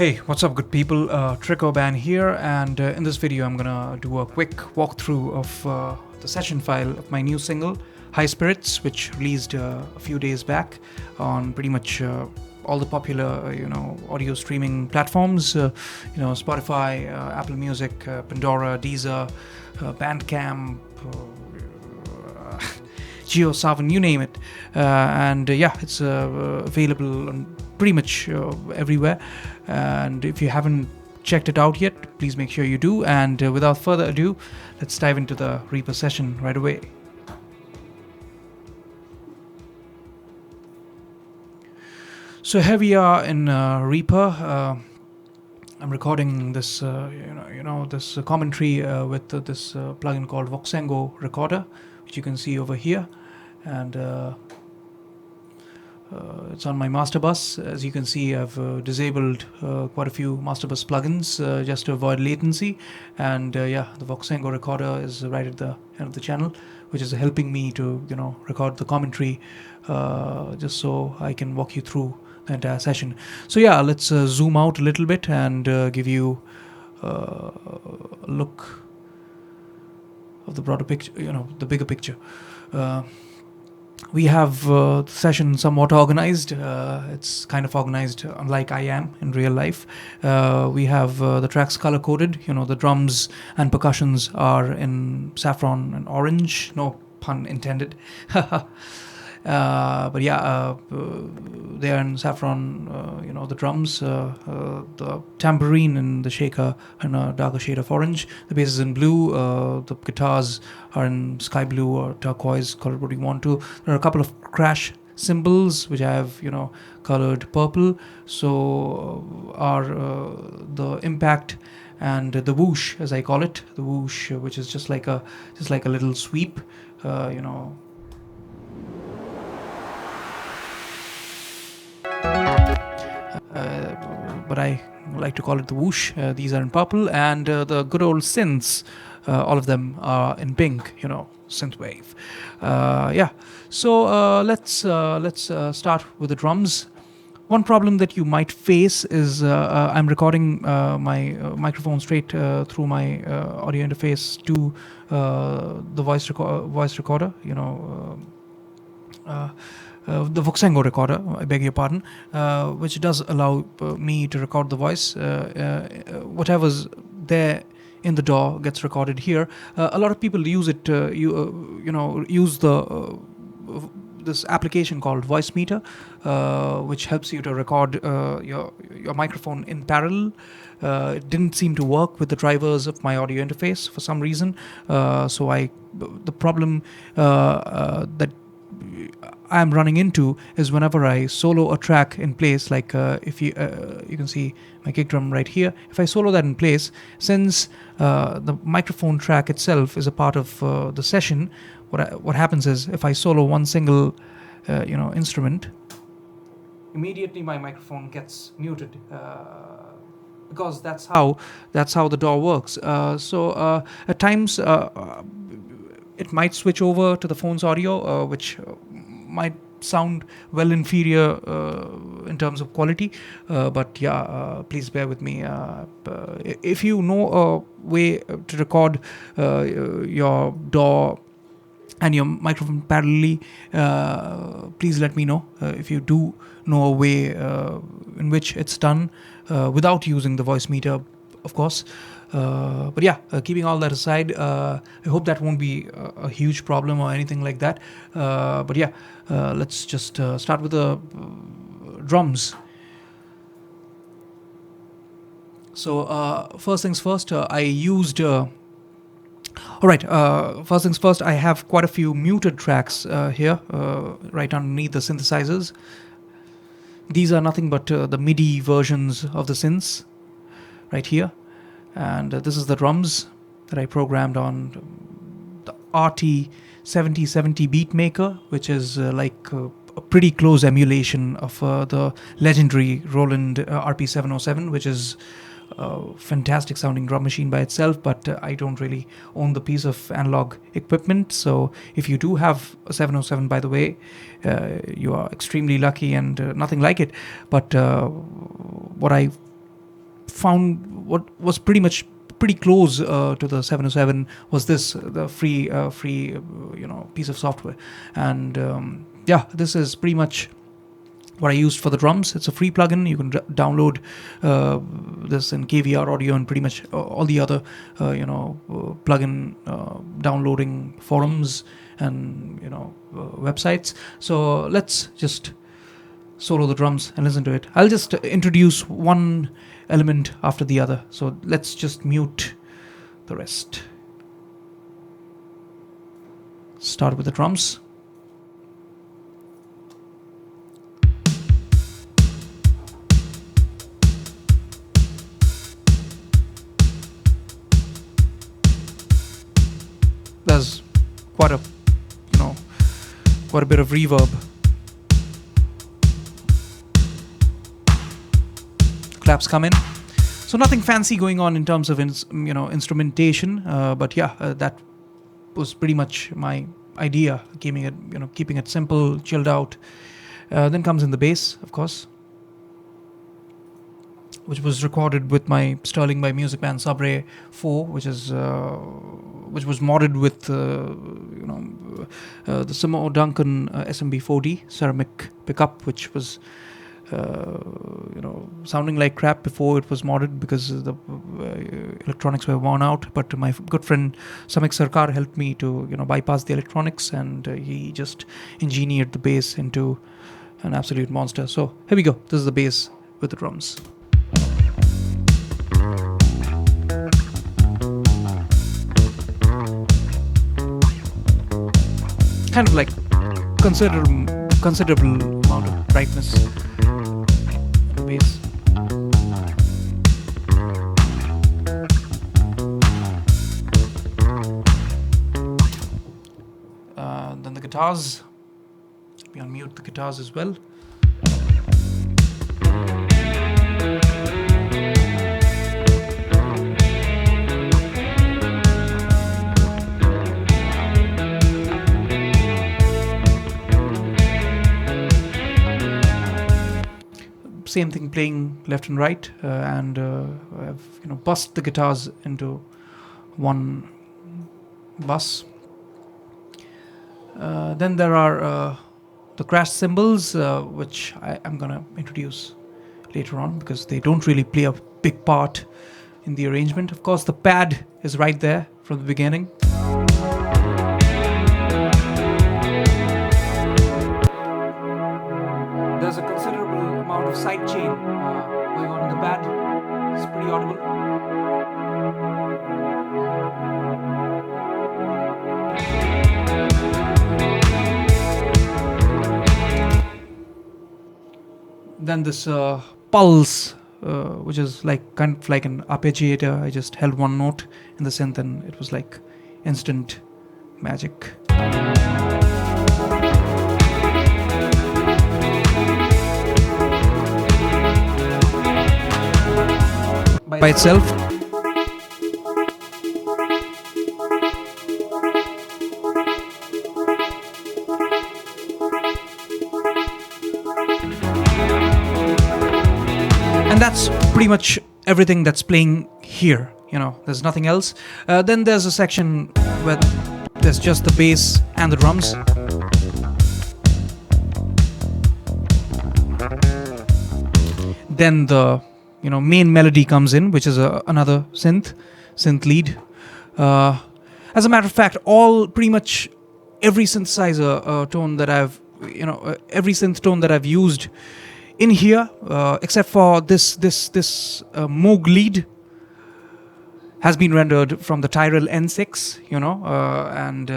Hey, what's up, good people? Tricoban here, and in this video, I'm gonna do a quick walkthrough of the session file of my new single, High Spirits, which released a few days back on pretty much all the popular, audio streaming platforms. Spotify, Apple Music, Pandora, Deezer, Bandcamp. JioSaavn, you name it, it's available on pretty much everywhere. And if you haven't checked it out yet, please make sure you do. And without further ado, let's dive into the Reaper session right away. So here we are in Reaper. I'm recording this, this commentary with this plugin called Voxengo Recorder, which you can see over here, and it's on my master bus. As you can see, I've disabled quite a few master bus plugins just to avoid latency, and the Voxengo Recorder is right at the end of the channel, which is helping me to record the commentary just so I can walk you through the entire session. So yeah, let's zoom out a little bit and give you a look of the broader picture, the bigger picture. We have the session somewhat organized. It's kind of organized unlike I am in real life. We have the tracks color coded. The drums and percussions are in saffron and orange. No pun intended. But yeah, they are in saffron, the drums, the tambourine and the shaker in a darker shade of orange. The bass is in blue, the guitars are in sky blue or turquoise, call it what you want to. There are a couple of crash cymbals which I have, colored purple. So are the impact and the whoosh, as I call it, the whoosh, which is just like a little sweep, but I like to call it the whoosh. These are in purple, and the good old synths, all of them are in pink, synthwave. So let's start with the drums. One problem that you might face is I'm recording my microphone straight through my audio interface to the voice recorder, the Voxengo Recorder, I beg your pardon, which does allow me to record the voice. Whatever's there in the DAW gets recorded here. A lot of people use it. Use the this application called Voicemeeter, which helps you to record your microphone in parallel. It didn't seem to work with the drivers of my audio interface for some reason. The problem that I'm running into is whenever I solo a track in place, like if you can see my kick drum right here. If I solo that in place, since the microphone track itself is a part of the session, what happens is if I solo one single instrument, immediately my microphone gets muted. Because that's how the DAW works. So at times it might switch over to the phone's audio, which might sound well inferior in terms of quality, but please bear with me. If you know a way to record your DAW and your microphone parallelly, please let me know. If you do know a way in which it's done without using the Voicemeeter, of course. Keeping all that aside, I hope that won't be a huge problem or anything like that. Let's just start with the drums. So first things first, first things first, I have quite a few muted tracks here, right underneath the synthesizers. These are nothing but the MIDI versions of the synths, right here. And this is the drums that I programmed on the RT7070 Beatmaker, which is like a pretty close emulation of the legendary Roland RP707, which is a fantastic sounding drum machine by itself, but I don't really own the piece of analog equipment. So if you do have a 707, by the way, you are extremely lucky and nothing like it. But what I found what was pretty close to the 707 was this the free piece of software. And yeah, this is pretty much what I used for the drums. It's a free plugin. You can download this in KVR Audio and pretty much all the other plugin downloading forums and websites. So let's just solo the drums and listen to it. I'll just introduce one element after the other. So let's just mute the rest. Start with the drums. There's quite a bit of reverb. Claps come in. So nothing fancy going on in terms of instrumentation, but yeah, that was pretty much my idea, keeping it simple, chilled out. Then comes in the bass, of course, which was recorded with my Sterling by Music Man Sub-Ray 4, which was modded with the Simo Duncan SMB4D ceramic pickup, which was sounding like crap before it was modded because the electronics were worn out. But my good friend Samik Sarkar helped me to bypass the electronics, and he just engineered the bass into an absolute monster. So here we go. This is the bass with the drums. Kind of like considerable amount of brightness in the bass. Then the guitars. We unmute the guitars as well. Same thing, playing left and right, and I've bussed the guitars into one bus. Then there are the crash cymbals, which I'm gonna introduce later on because they don't really play a big part in the arrangement. Of course, the pad is right there from the beginning. There's a considerable amount of side chain going on in the pad. It's pretty audible. Then this pulse, which is kind of like an arpeggiator. I just held one note in the synth and it was like instant magic. By itself. And that's pretty much everything that's playing here. There's nothing else. Then there's a section where there's just the bass and the drums. Then the main melody comes in, which is another synth lead. As a matter of fact, pretty much every synthesizer tone that I've, every synth tone that I've used in here, except for this Moog lead, has been rendered from the Tyrrell N6, and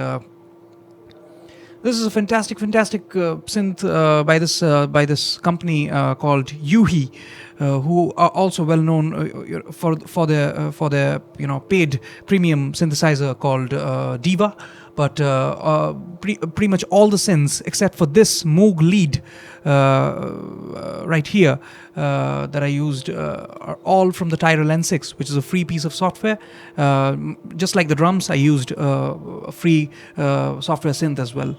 this is a fantastic synth by this company called Yuhi, who are also well known for their paid premium synthesizer called Diva. But pretty much all the synths except for this Moog lead right here that I used are all from the Tyrrell N6, which is a free piece of software. Just like the drums, I used a free software synth as well.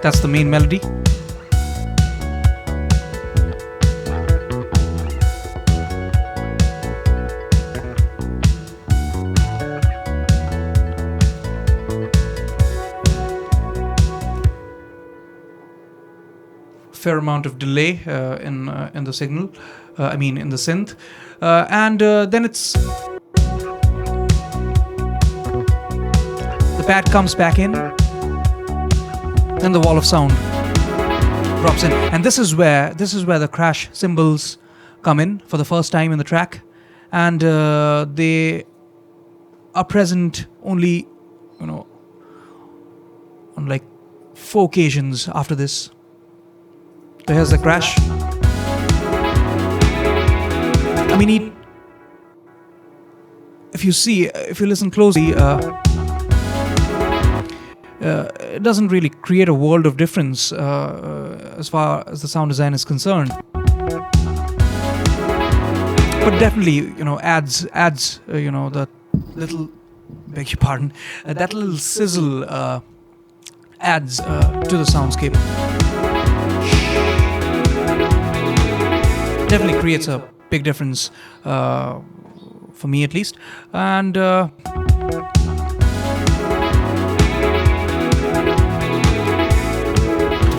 That's the main melody. Fair amount of delay in the signal, in the synth, and then it's the pad comes back in, then the wall of sound drops in, and this is where the crash cymbals come in for the first time in the track, and they are present only, on like 4 occasions after this. So here's the crash. If you listen closely, it doesn't really create a world of difference as far as the sound design is concerned. But definitely, adds the little, beg your pardon, that little sizzle adds to the soundscape. Definitely creates a big difference for me, at least. And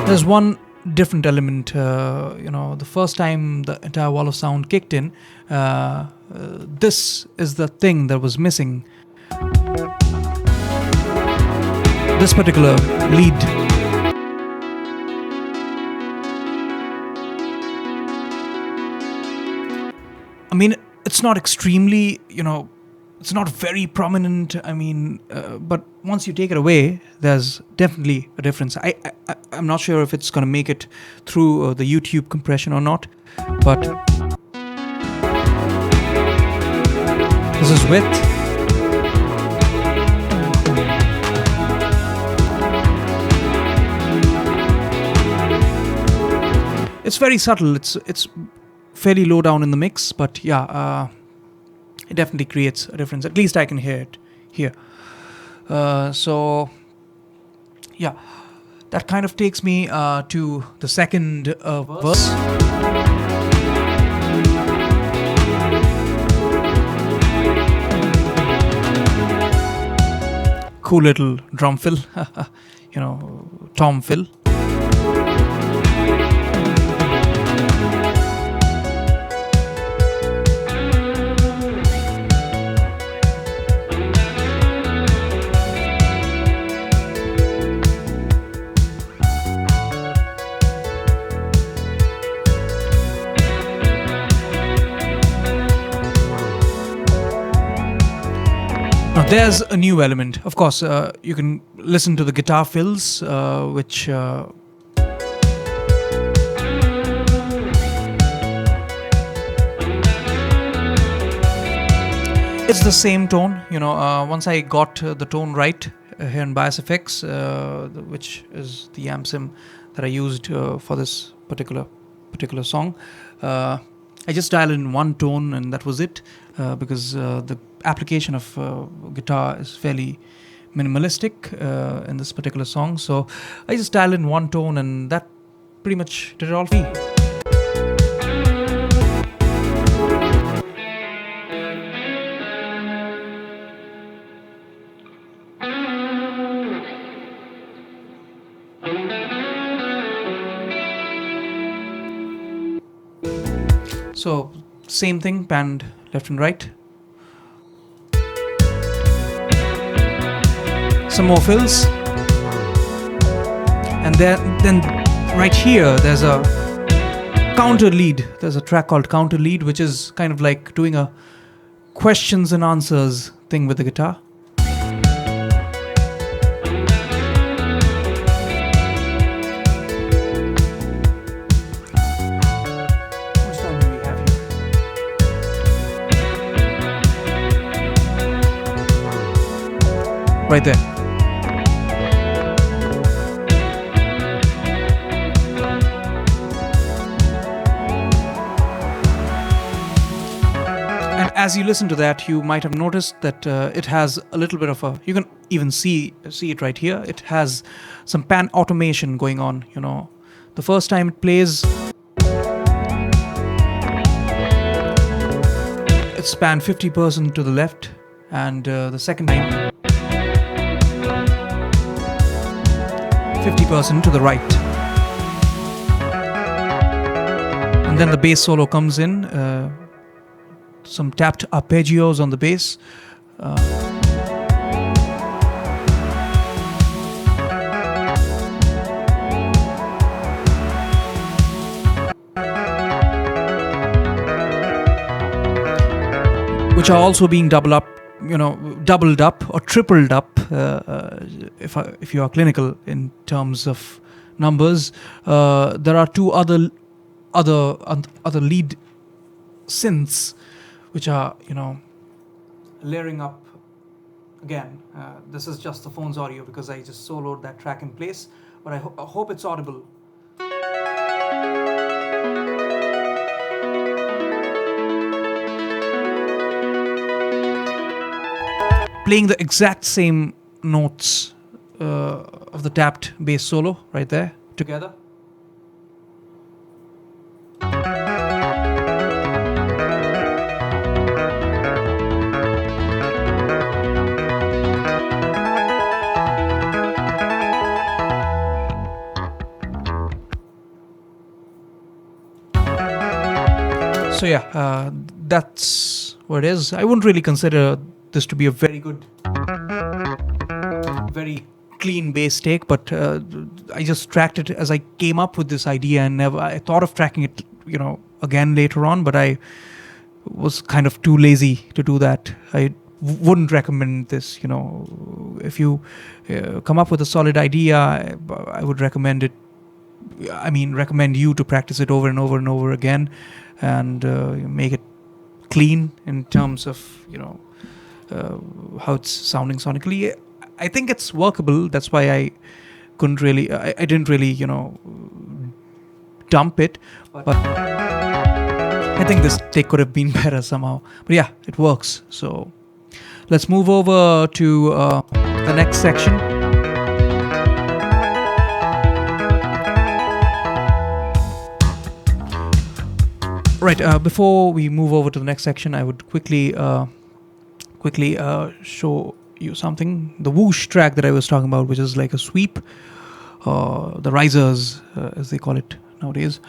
there's one different element. The first time the entire wall of sound kicked in, this is the thing that was missing. This particular lead. It's not extremely, it's not very prominent. But once you take it away, there's definitely a difference. I'm not sure if it's going to make it through the YouTube compression or not, but this is width. It's very subtle. It's fairly low down in the mix, but yeah, it definitely creates a difference. At least I can hear it here. So yeah, that kind of takes me to the second verse. Cool little drum fill, tom fill. There's a new element. Of course, you can listen to the guitar fills, which it's the same tone. Once I got the tone right here in Bias FX, which is the amp sim that I used for this particular song, I just dialed in one tone and that was it, because the application of guitar is fairly minimalistic in this particular song. So I just dialed in one tone and that pretty much did it all for me. So same thing, panned left and right. Some more fills, and then right here there's a counter lead. There's a track called Counter Lead, which is kind of like doing a questions and answers thing with the guitar. Right there. as you listen to that, you might have noticed that it has a little bit of a. You can even see it right here. It has some pan automation going on. The first time it plays, it's panned 50% to the left, and the second time 50% to the right. And then the bass solo comes in, some tapped arpeggios on the bass. Which are also being doubled up or tripled up, if you are clinical in terms of numbers. There are two other lead synths which are layering up again. This is just the phone's audio because I just soloed that track in place, but I hope it's audible. Playing the exact same notes of the tapped bass solo right there together. So yeah, that's what it is. I wouldn't really consider this to be a very good, very clean bass take, but I just tracked it as I came up with this idea, and I thought of tracking it, again later on, but I was kind of too lazy to do that. I wouldn't recommend this. If you come up with a solid idea, I would recommend it. Recommend you to practice it over and over and over again, and make it clean in terms of how it's sounding sonically. I think it's workable. That's why I didn't really dump it, but I think this take could have been better somehow. But yeah, it works. So let's move over to the next section. Right, before we move over to the next section, I would quickly show you something. The whoosh track that I was talking about, which is like a sweep, the risers, as they call it nowadays.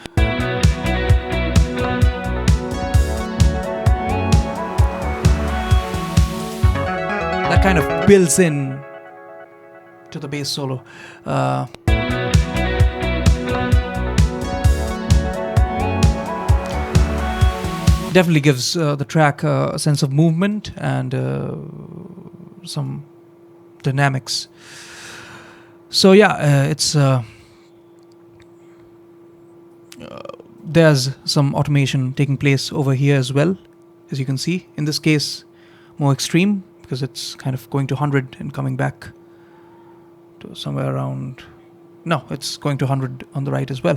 That kind of builds in to the bass solo. Definitely gives the track a sense of movement and some dynamics. So yeah, it's there's some automation taking place over here as well, as you can see. In this case, more extreme, because it's kind of going to 100 and coming back to somewhere around. No, it's going to 100 on the right as well.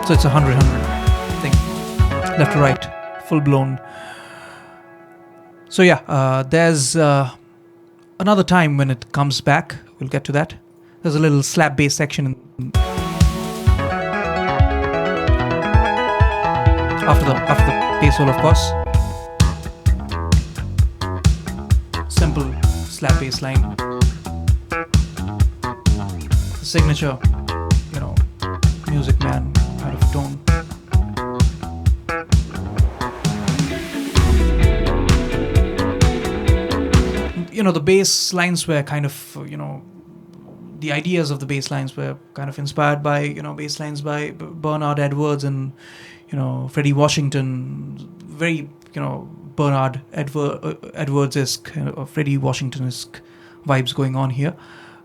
So it's a 100 thing, left to right, full blown. So yeah, there's another time when it comes back. We'll get to that. There's a little slap bass section after the bass solo, of course. Simple slap bass line. The signature, Music Man kind of tone. The bass lines were kind of, the ideas of the bass lines were kind of inspired by, bass lines by Bernard Edwards and, Freddie Washington. Very, Bernard Edwards-esque, Freddie Washington-esque vibes going on here.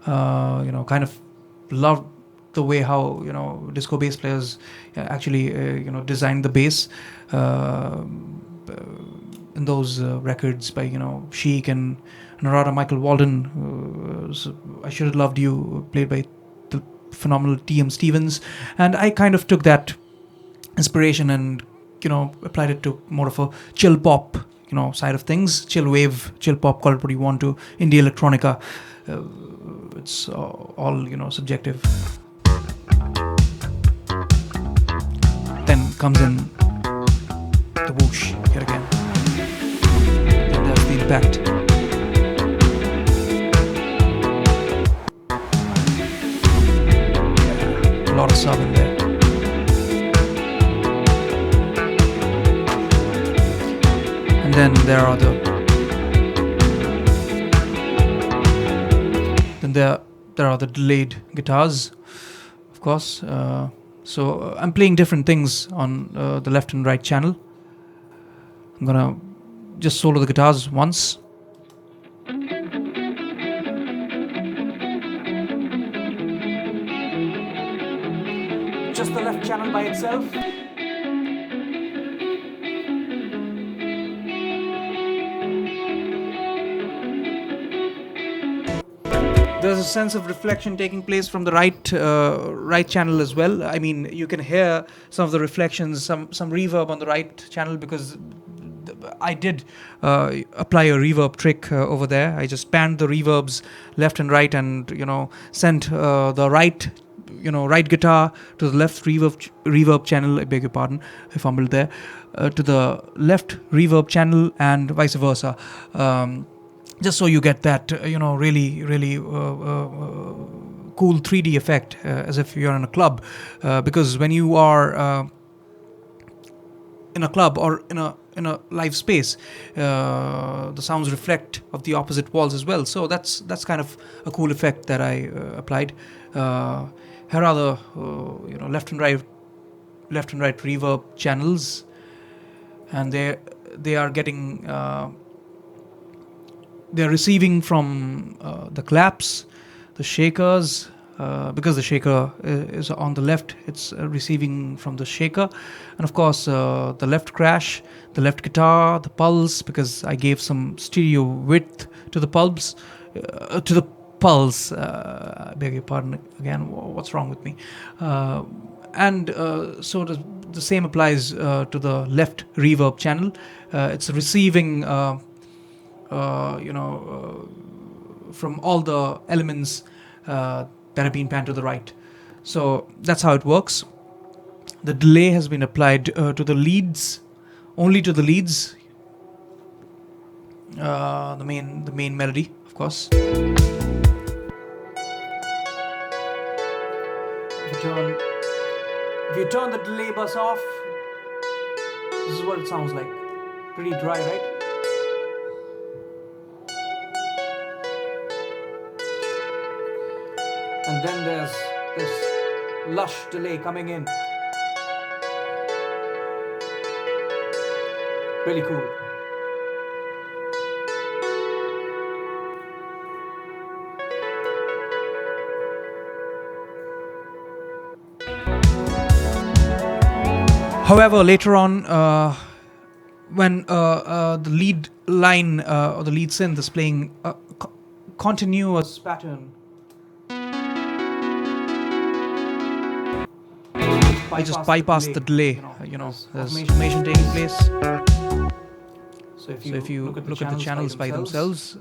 Kind of loved the way how disco bass players actually designed the bass in those records by Chic and Narada Michael Walden. I Should Have Loved You, played by the phenomenal T.M. Stevens, and I kind of took that inspiration and applied it to more of a chill pop, side of things, chill wave, chill pop, call it what you want to, indie electronica. It's all subjective. Then comes in the whoosh here again. Then there's the impact. A lot of sub in there. And then there are the delayed guitars, of course. So I'm playing different things on the left and right channel. I'm gonna just solo the guitars once. Just the left channel by itself. There's a sense of reflection taking place from the right channel as well. I mean, you can hear some of the reflections, some reverb on the right channel, because I did apply a reverb trick over there. I just panned the reverbs left and right, and sent the right guitar to the left reverb channel. I beg your pardon, I fumbled there. To the left reverb channel, and vice versa. Just so you get that, really, really cool 3D effect, as if you're in a club. Because when you are in a club or in a live space, the sounds reflect of the opposite walls as well. So that's kind of a cool effect that I applied. Here are the left and right reverb channels, and they are getting. They're receiving from the claps, the shakers, because the shaker is on the left, it's receiving from the shaker, and of course the left crash, the left guitar, the pulse, because I gave some stereo width to the pulse. I beg your pardon again, what's wrong with me? And so the same applies to the left reverb channel. It's receiving from all the elements that have been panned to the right. So that's how it works. The delay has been applied to the leads, only to the leads. The main melody, of course. If you turn the delay bus off, this is what it sounds like. Pretty dry, right? And then there's this lush delay coming in. Really cool. However, later on, when the lead line or the lead synth is playing a continuous pattern, I just bypassed the delay. There's automation taking place. So if you look at the channels by themselves,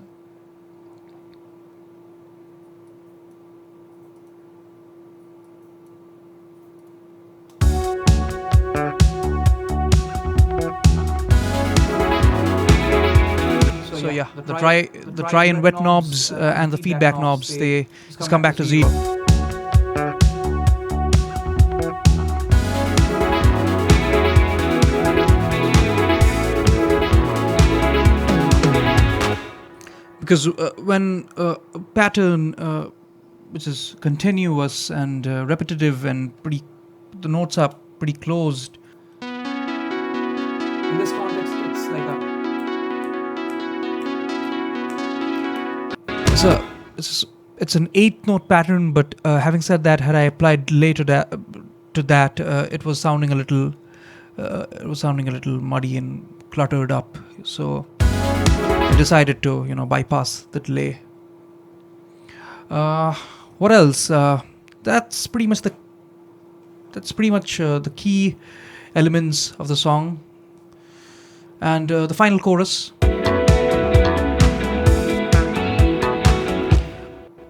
so yeah, the dry and wet knobs and the feedback knobs, they just come back to zero. Because when a pattern which is continuous and repetitive and the notes are pretty closed. In this context, it's an 8-note pattern. But having said that, had I applied delay to that, it was sounding a little muddy and cluttered up. So I decided to bypass the delay. What else? That's pretty much the key elements of the song. And the final chorus.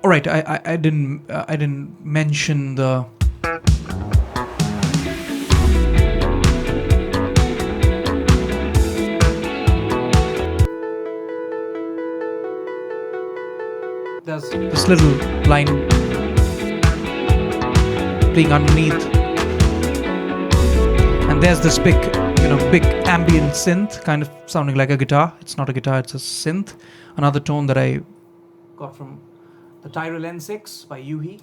All right, I didn't mention the there's this little line playing underneath, and there's this big ambient synth kind of sounding like a guitar. It's not a guitar, it's a synth. Another tone that I got from the Tyrell N6 by Yuhi.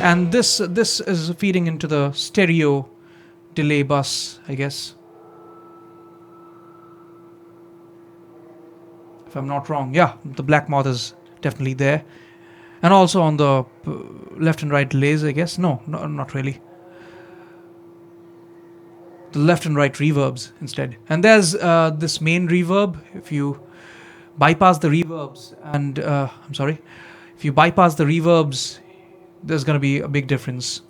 And this is feeding into the stereo delay bus, I guess, if I'm not wrong. Yeah, the Black Moth is definitely there, and also on the left and right delays, I guess. No, not really. The left and right reverbs instead. And there's this main reverb. If you bypass the reverbs, and if you bypass the reverbs, there's going to be a big difference.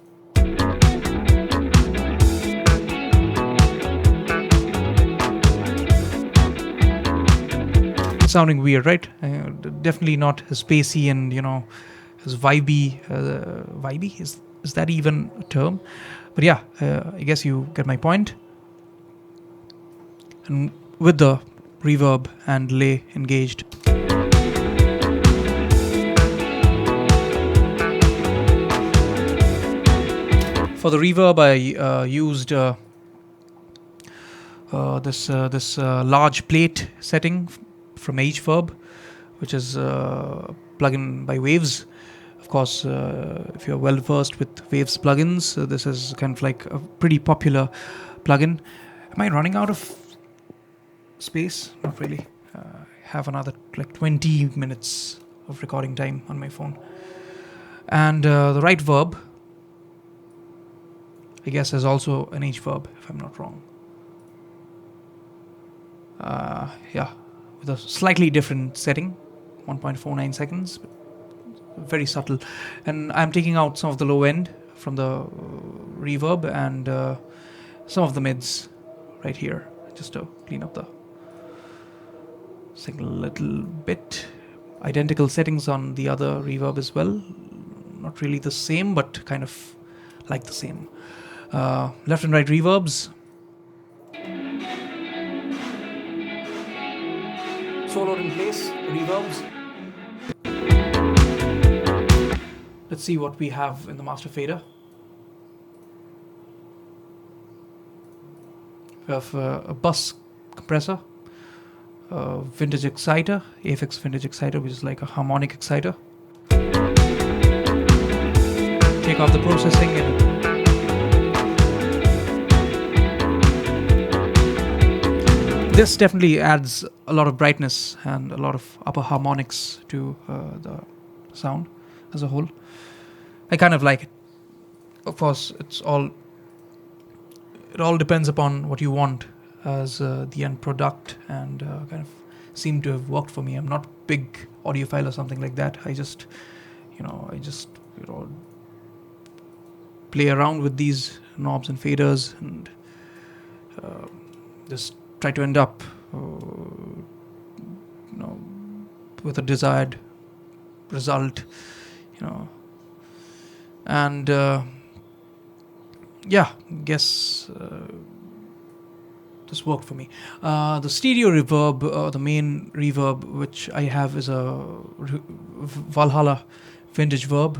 Sounding weird, right? Definitely not as spacey and as vibey. Vibey, is that even a term? But yeah, I guess you get my point. And with the reverb and delay engaged. For the reverb, I used this large plate setting from Hverb, which is a plugin by Waves. Of course, if you're well versed with Waves plugins, this is kind of like a pretty popular plugin. Am I running out of space? Not really. I have another like 20 minutes of recording time on my phone. And the right verb, I guess, is also an Hverb, if I'm not wrong. Yeah, with a slightly different setting, 1.49 seconds, but very subtle. And I'm taking out some of the low end from the reverb and some of the mids right here, just to clean up the single little bit. Identical settings on the other reverb as well. Not really the same, but kind of like the same. Left and right reverbs. Soloed in place, reverbs. Let's see what we have in the master fader. We have a bus compressor, vintage exciter, Aphex vintage exciter, which is like a harmonic exciter. Take off the processing and this definitely adds a lot of brightness and a lot of upper harmonics to the sound as a whole. I kind of like it. Of course, it all depends upon what you want as the end product, and kind of seemed to have worked for me. I'm not big audiophile or something like that. I just play around with these knobs and faders and just try to end up with a desired result, and guess this worked for me. The stereo reverb, the main reverb which I have, is a Valhalla vintage verb,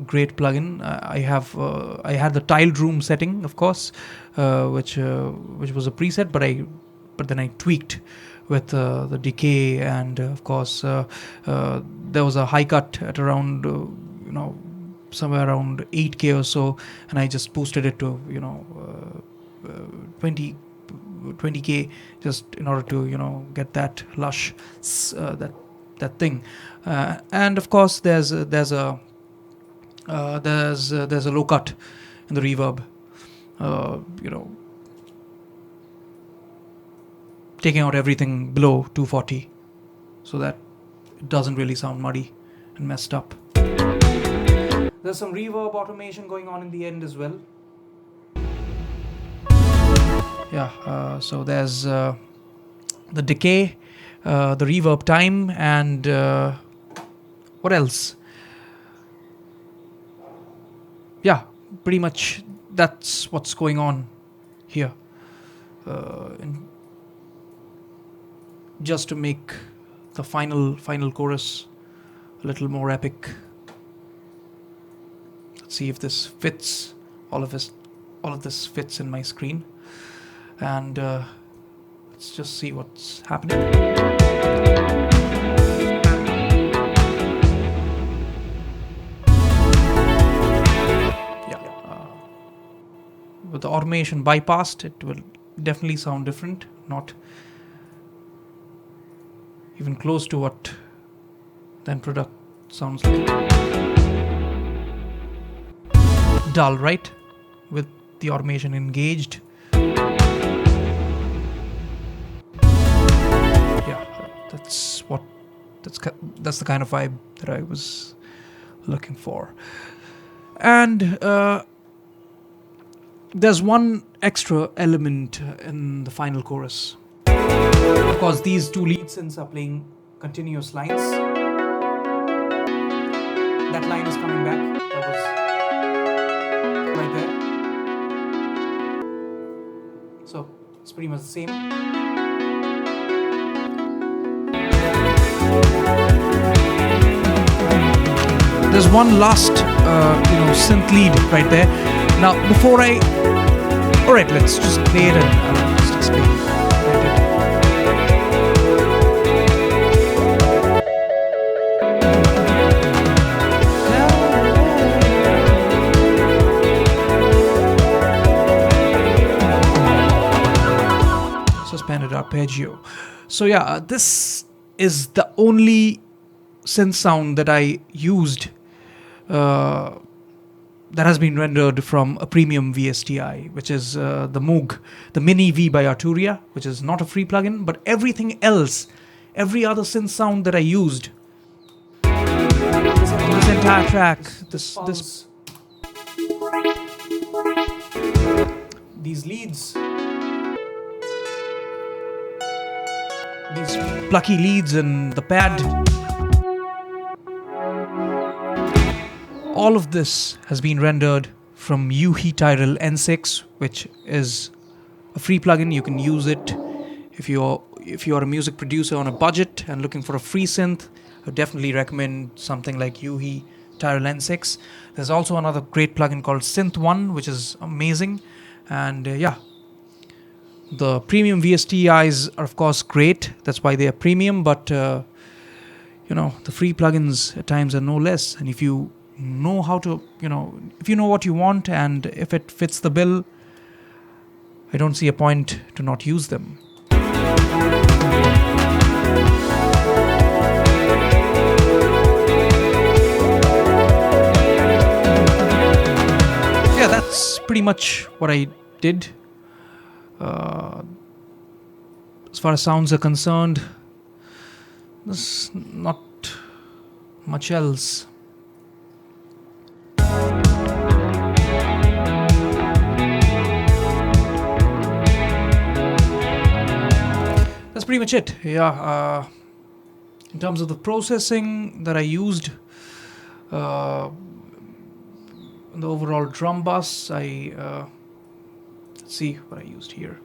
great plugin. I had the tiled room setting, of course, which was a preset, but then I tweaked with the decay, and of course there was a high cut at around somewhere around 8K or so, and I just boosted it to 20K just in order to get that lush that thing. And of course there's a low cut in the reverb, taking out everything below 240 so that it doesn't really sound muddy and messed up. There's some reverb automation going on in the end as well. Yeah, so there's the decay, the reverb time, and what else? Yeah, pretty much that's what's going on here. Just to make the final chorus a little more epic. Let's see if this fits. All of this fits in my screen, and let's just see what's happening. With the automation bypassed, it will definitely sound different, not even close to what the end product sounds like. Dull, right? With the automation engaged. Yeah, that's the kind of vibe that I was looking for. And there's one extra element in the final chorus. Of course, these two lead synths are playing continuous lines. That line is coming back. That was right there. So it's pretty much the same. There's one last, synth lead right there. Now, before alright, let's just play it and I'll just explain. Suspended arpeggio. So yeah, this is the only synth sound that I used that has been rendered from a premium VSTi, which is the Moog, the Mini V by Arturia, which is not a free plugin, but everything else, every other synth sound that I used, this entire track, these leads, these plucky leads and the pad, all of this has been rendered from u-he-Tyrrell N6, which is a free plugin. You can use it if you're a music producer on a budget and looking for a free synth. I would definitely recommend something like u-he-Tyrrell N6. There's also another great plugin called Synth One, which is amazing. And the premium VSTIs are of course great. That's why they are premium. But the free plugins at times are no less. And if you know how to, if you know what you want and if it fits the bill, I don't see a point to not use them. Yeah, that's pretty much what I did. As far as sounds are concerned, there's not much else. That's pretty much it. Yeah. In terms of the processing that I used, the overall drum bus, let's see what I used here.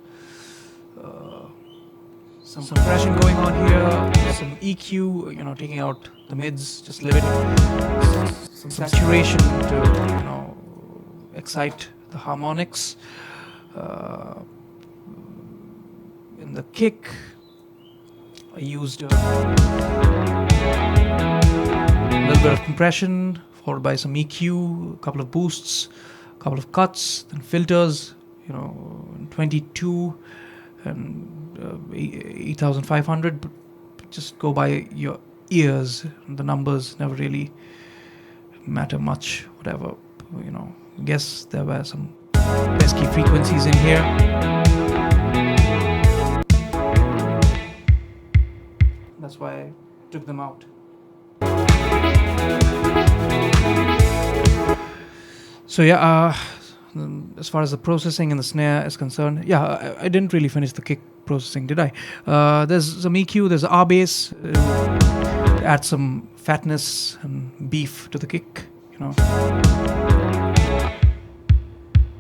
Some compression going on here, some EQ, taking out the mids, just leave it. Some saturation to, excite the harmonics. In the kick, I used a little bit of compression, followed by some EQ, a couple of boosts, a couple of cuts, then filters, 22 and 8500. But just go by your ears. The numbers never really matter much. Whatever, guess there were some pesky frequencies in here. That's why I took them out. So yeah, as far as the processing and the snare is concerned, yeah, I didn't really finish the kick processing, did I? There's some EQ, there's R bass, to add some fatness and beef to the kick, you know.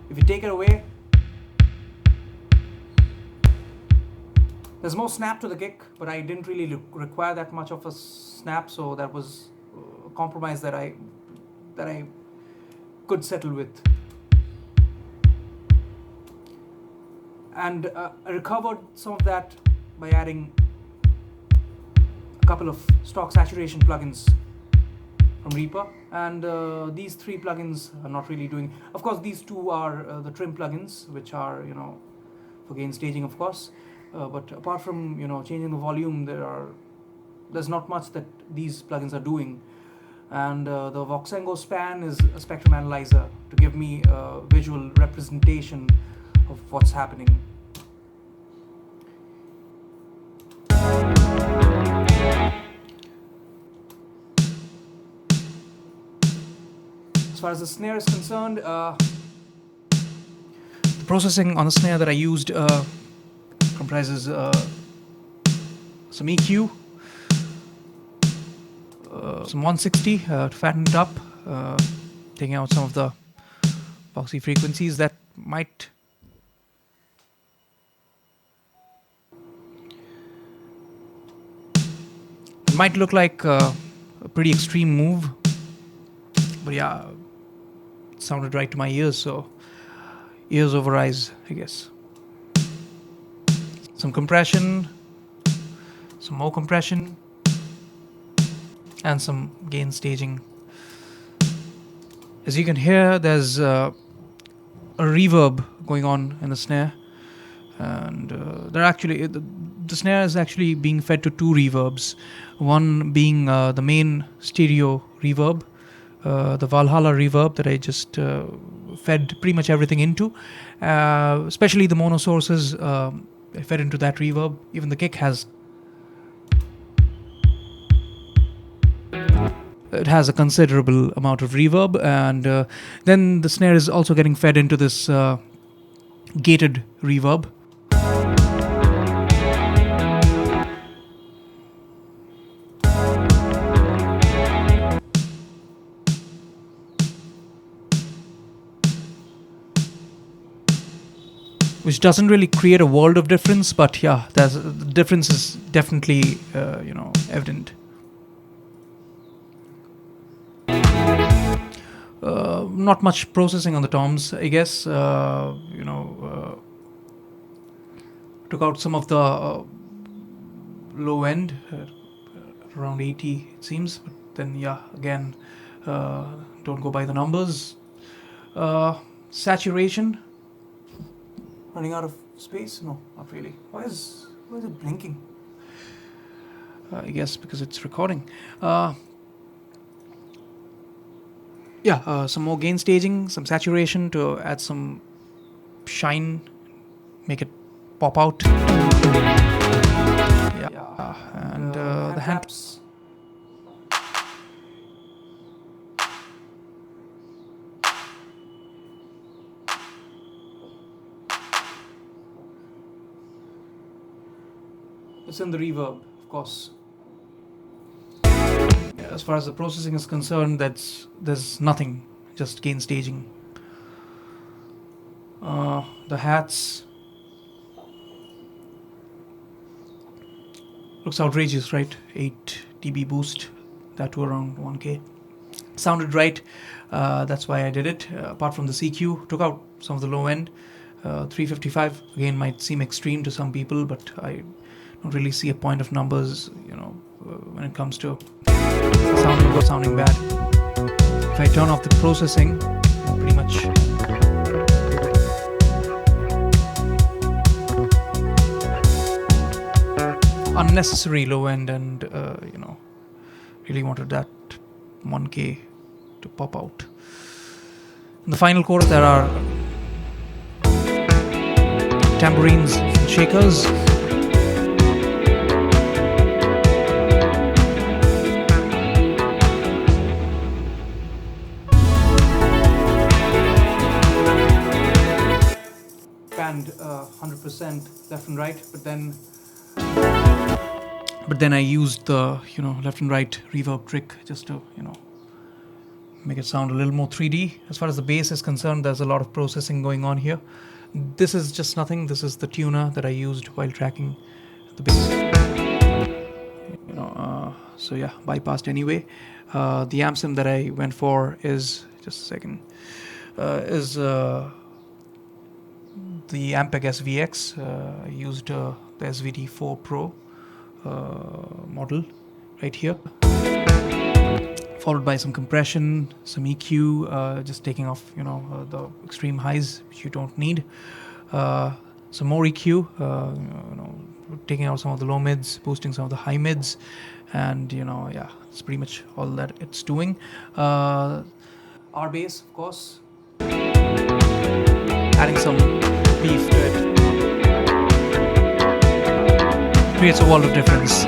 If you take it away, there's more snap to the kick, but I didn't really require that much of a snap, so that was a compromise that I could settle with. And I recovered some of that by adding a couple of stock saturation plugins from Reaper, and these 3 plugins are not really doing. Of course, these 2 are the trim plugins, which are, you know, for gain staging, of course. But apart from, you know, changing the volume, there's not much that these plugins are doing. And the Voxengo Span is a spectrum analyzer to give me a visual representation of what's happening. As far as the snare is concerned, the processing on the snare that I used comprises some EQ, some 160 to fatten it up, taking out some of the boxy frequencies that might look like a pretty extreme move, but yeah, it sounded right to my ears, so ears over eyes, I guess. Some compression, some more compression, and some gain staging. As you can hear, there's a reverb going on in the snare, and the snare is actually being fed to 2 reverbs. One being the main stereo reverb, the Valhalla reverb that I just fed pretty much everything into, especially the mono sources. I fed into that reverb. Even the kick has a considerable amount of reverb, and then the snare is also getting fed into this gated reverb. Which doesn't really create a world of difference, but yeah, the difference is definitely evident. Not much processing on the toms, I guess. Took out some of the low end, around 80 it seems, but then yeah, again, don't go by the numbers. Saturation. Running out of space? No, not really. Why is it blinking? I guess because it's recording. Some more gain staging, some saturation to add some shine, make it pop out. And the hand claps. It's in the reverb, of course. As far as the processing is concerned, there's nothing, just gain staging. The hats looks outrageous, right? 8 dB boost, that to around 1K. Sounded right, that's why I did it. Apart from the CQ, took out some of the low end. 355 again might seem extreme to some people, but I don't really see a point of numbers, when it comes to sounding bad. If I turn off the processing, pretty much unnecessary low end, and really wanted that 1K to pop out. In the final chorus, there are tambourines and shakers. 100% left and right, but then I used the left and right reverb trick just to make it sound a little more 3D. As far as the bass is concerned, there's a lot of processing going on here. This is just nothing. This is the tuner that I used while tracking the bass. So yeah, bypassed anyway. The amp sim that I went for is, just a second, is the Ampeg SVX. I used the SVT4 Pro model right here, followed by some compression, some EQ, just taking off the extreme highs which you don't need, some more EQ, taking out some of the low mids, boosting some of the high mids, and yeah, it's pretty much all that it's doing. R bass, of course, adding some beef to it creates a world of difference.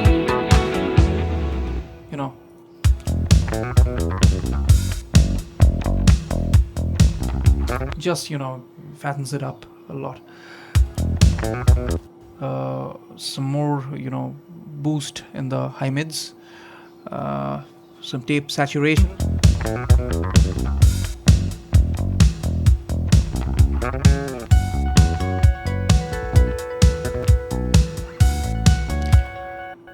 Just fattens it up a lot. Some more boost in the high mids, some tape saturation,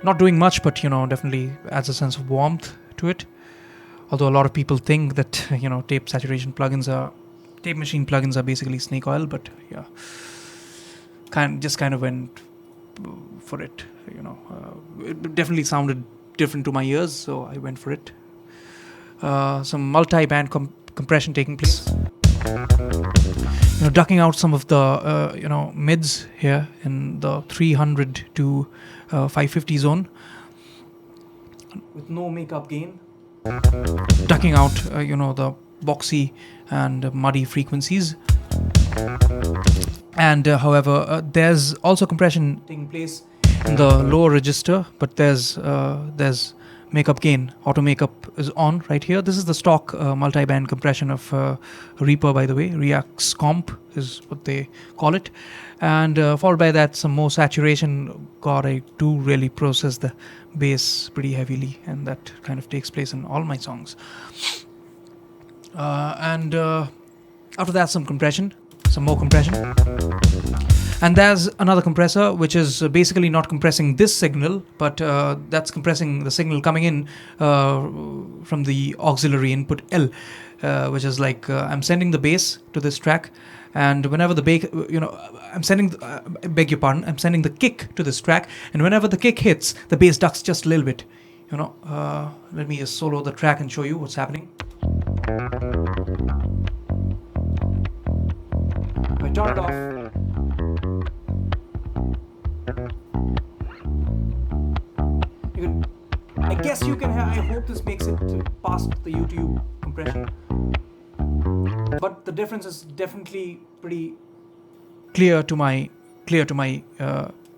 not doing much, but definitely adds a sense of warmth to it. Although a lot of people think that tape saturation plugins are tape machine plugins are basically snake oil, but yeah, kind of went for it. It definitely sounded different to my ears, so I went for it. Some multi-band compression taking place. Ducking out some of the mids here in the 300 to 550 zone with no makeup gain. Ducking out the boxy and muddy frequencies. And however, there's also compression taking place in the lower register, but there's makeup gain. Auto makeup is on right here. This is the stock multi-band compression of Reaper, by the way. Reax Comp is what they call it. And followed by that, some more saturation. God, I do really process the bass pretty heavily, and that kind of takes place in all my songs. And after that, some more compression. And there's another compressor which is basically not compressing this signal, but that's compressing the signal coming in from the auxiliary input L, which is like I'm sending the bass to this track, and whenever the I'm sending the kick to this track, and whenever the kick hits, the bass ducks just a little bit. Let me just solo the track and show you what's happening. I turn it off. I guess you can I hope this makes it past the YouTube compression. But the difference is definitely pretty clear to my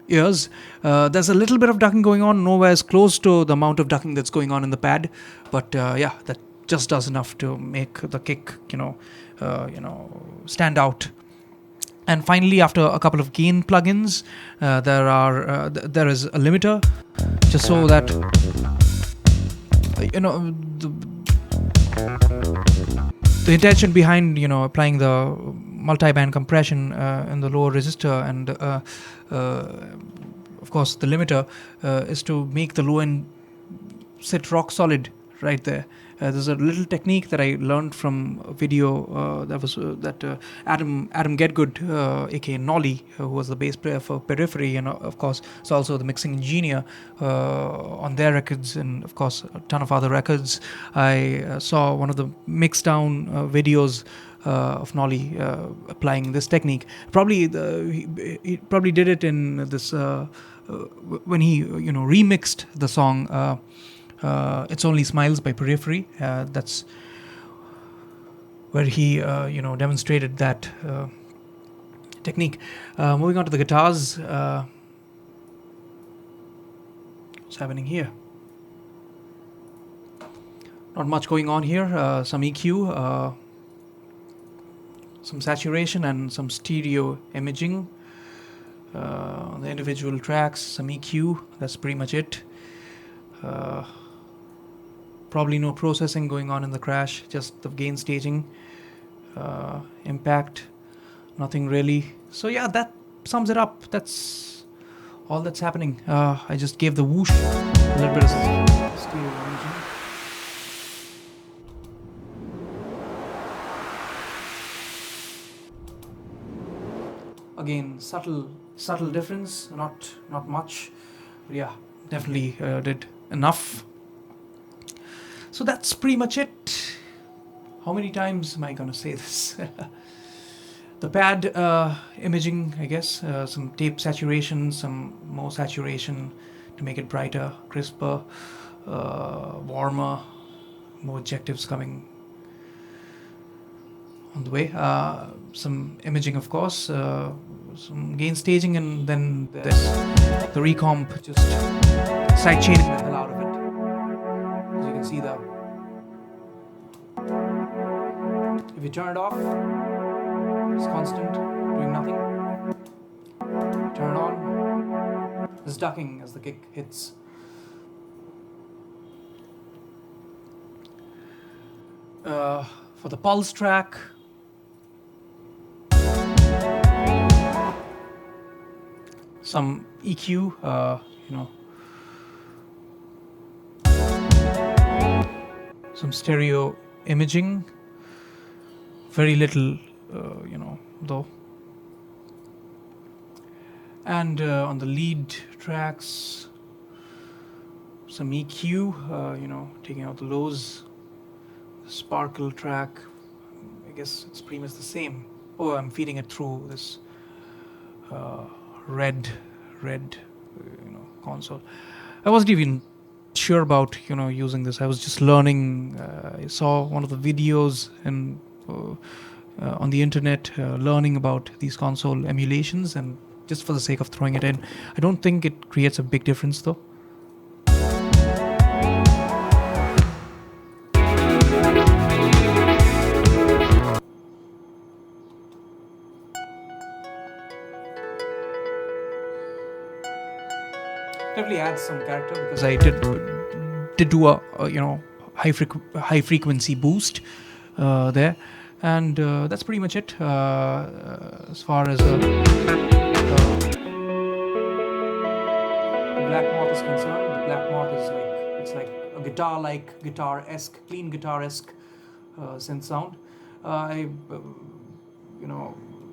ears. There's a little bit of ducking going on, nowhere as close to the amount of ducking that's going on in the pad. But yeah, that just does enough to make the kick, stand out. And finally, after a couple of gain plugins, there is a limiter, just so that the intention behind applying the multi-band compression in the lower resistor and of course the limiter is to make the low end sit rock solid right there. There's a little technique that I learned from a video that Adam Gedgood, aka Nolly, who was the bass player for Periphery, and of course is also the mixing engineer on their records, and of course a ton of other records. I saw one of the mix down videos of Nolly applying this technique. He probably did it in this when he remixed the song. It's Only Smiles by Periphery. That's where he demonstrated that technique. Moving on to the guitars. What's happening here? Not much going on here. Some EQ, some saturation, and some stereo imaging. On the individual tracks, some EQ. That's pretty much it. Probably no processing going on in the crash, just the gain staging, impact, nothing really. So yeah, that sums it up. That's all that's happening. I just gave the whoosh, a little bit of stereo imaging. Again, subtle difference, not much, but yeah, definitely did enough. So that's pretty much it. How many times am I gonna say this? The pad imaging, I guess, some tape saturation, some more saturation to make it brighter, crisper, warmer, more adjectives coming on the way. Some imaging, of course, some gain staging, and then this, the recomp, just side chaining the hell out of it. As you can see there. If you turn it off, it's constant, doing nothing. Turn it on, it's ducking as the kick hits. For the pulse track, some EQ, some stereo imaging, very little, though. And on the lead tracks, some EQ, taking out the lows. Sparkle track, I guess it's pretty much the same. Oh, I'm feeding it through this red console. I wasn't even sure about using this. I was just learning. I saw one of the videos and on the internet, learning about these console emulations, and just for the sake of throwing it in. I don't think it creates a big difference though. Definitely adds some character because I did do a high frequency boost there, and that's pretty much it as far as the Black Moth is concerned. The Black Moth is like a guitar-esque, clean guitar-esque synth sound. I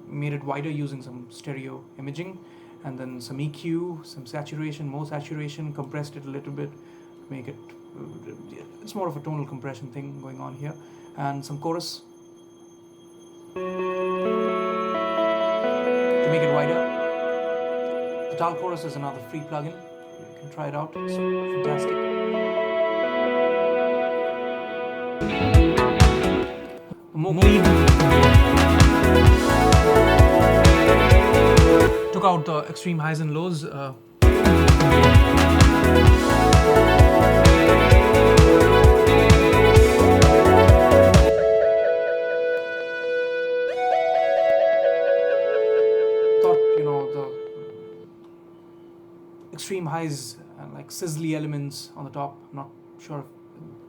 made it wider using some stereo imaging, and then some EQ, some saturation, more saturation, compressed it a little bit, make it, it's more of a tonal compression thing going on here, and some chorus to make it wider. The Tal Chorus is another free plugin, you can try it out, it's fantastic. More clean. Took out the extreme highs and lows. Thought, the extreme highs and like sizzly elements on the top, I'm not sure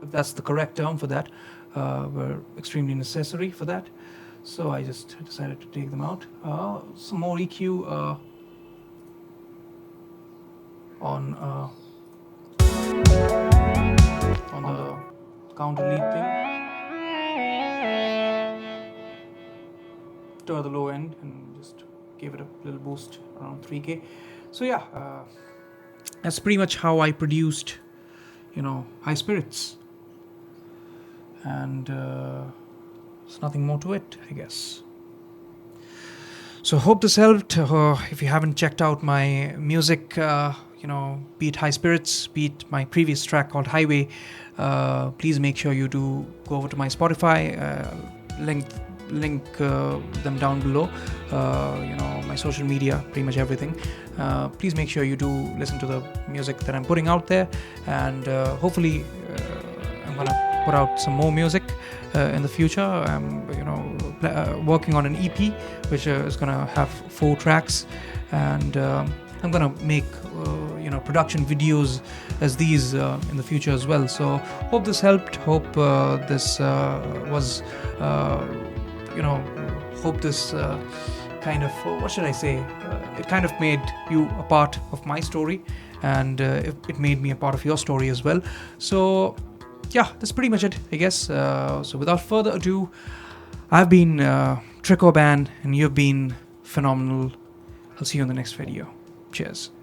if that's the correct term for that, were extremely necessary for that. So I just decided to take them out. Some more EQ on the counter lead thing. To the low end and just gave it a little boost around 3K. So yeah, that's pretty much how I produced, High Spirits. And there's nothing more to it, I guess. So hope this helped. If you haven't checked out my music, be it High Spirits, be it my previous track called Highway, please make sure you do go over to my Spotify, link them down below, my social media, pretty much everything. Please make sure you do listen to the music that I'm putting out there, and hopefully I'm gonna put out some more music in the future. I'm working on an EP which is gonna have 4 tracks, and I'm gonna make production videos as these in the future as well. So hope this helped. Hope this was hope this kind of what should I say? It kind of made you a part of my story, and it made me a part of your story as well. So yeah, that's pretty much it, I guess. So without further ado, I've been Trick Orban, and you've been phenomenal. I'll see you in the next video. Cheers.